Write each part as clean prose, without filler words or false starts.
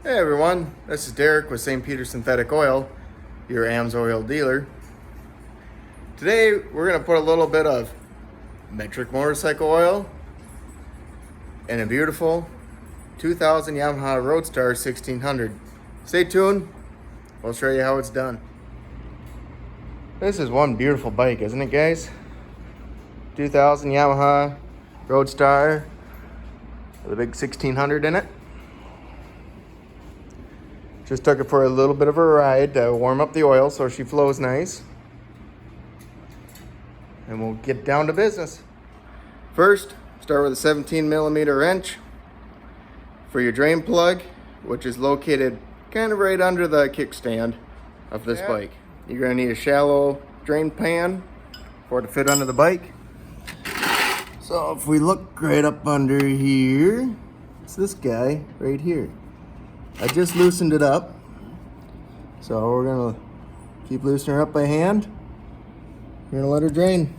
Hey everyone, this is Derek with St. Peter Synthetic Oil, your Amsoil dealer. Today we're going to put a little bit of metric motorcycle oil in a beautiful 2000 Yamaha Roadstar 1600. Stay tuned, we'll show you how it's done. This is one beautiful bike, isn't it guys? 2000 Yamaha Roadstar with a big 1600 in it. Just took it for a little bit of a ride to warm up the oil so she flows nice. And we'll get down to business. First, start with a 17mm wrench for your drain plug, which is located kind of right under the kickstand of this bike. You're going to need a shallow drain pan for it to fit under the bike. So if we look right up under here, it's this guy right here. I just loosened it up, so we're gonna keep loosening her up by hand. We're gonna let her drain.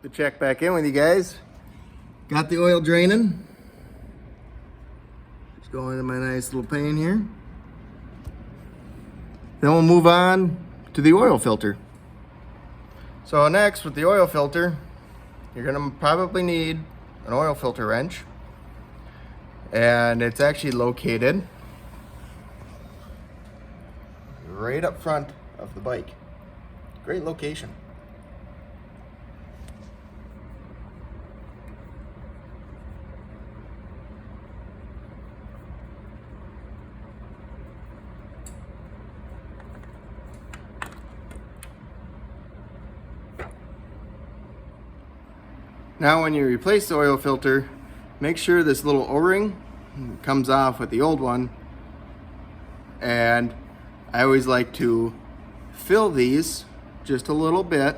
To check back in with you guys, got the oil draining. Just going into my nice little pan here. Then we'll move on to the oil filter. So next, with the oil filter, you're gonna probably need an oil filter wrench. And it's actually located right up front of the bike. Great location. Now when you replace the oil filter, make sure this little O-ring comes off with the old one, and I always like to fill these just a little bit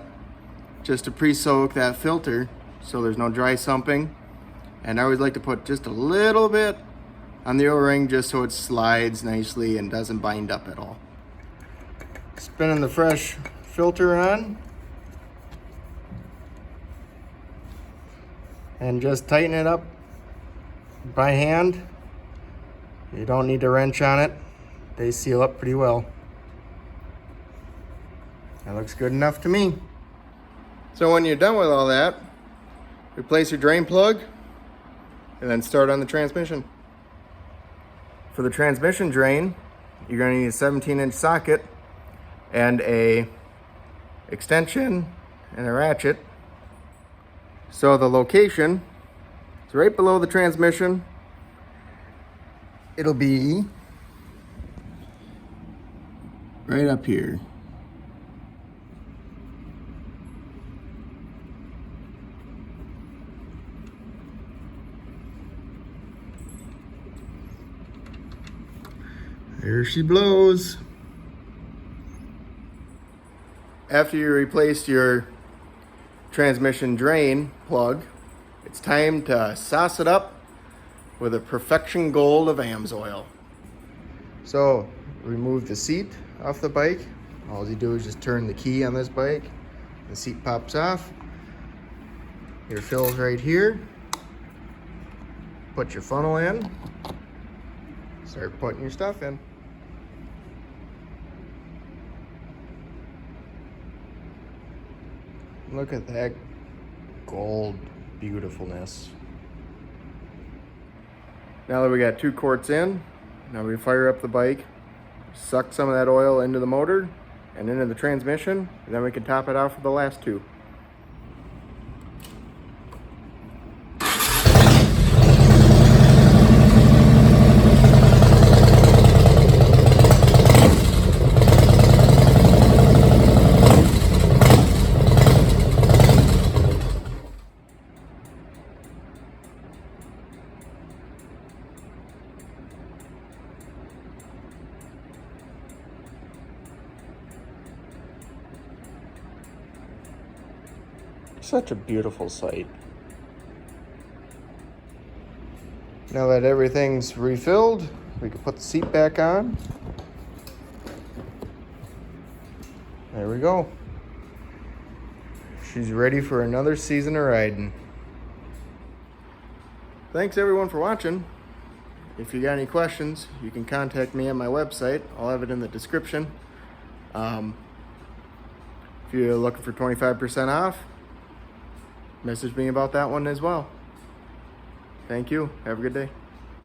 just to pre-soak that filter so there's no dry sumping, and I always like to put just a little bit on the O-ring just so it slides nicely and doesn't bind up at all. Spinning the fresh filter on and just tighten it up by hand. You don't need to wrench on it. They seal up pretty well. That looks good enough to me. So when you're done with all that, replace your drain plug and then start on the transmission. For the transmission drain, you're going to need a 17-inch socket and a extension and a ratchet. So the location, it's right below the transmission. It'll be right up here. There she blows. After you replaced your transmission drain plug, it's time to sauce it up with a Perfection Gold of Amsoil. So remove the seat off the bike. All you do is just turn the key on this bike. The seat pops off. Your fill's right here. Put your funnel in. Start putting your stuff in. Look at that gold beautifulness. Now that we got 2 quarts in, now we fire up the bike, suck some of that oil into the motor and into the transmission, and then we can top it off with the last 2. Such a beautiful sight. Now that everything's refilled, we can put the seat back on. There we go. She's ready for another season of riding. thanks everyone for watching. If you got any questions, you can contact me on my website. I'll have it in the description. If you're looking for 25% off, message me about that one as well. Thank you. Have a good day.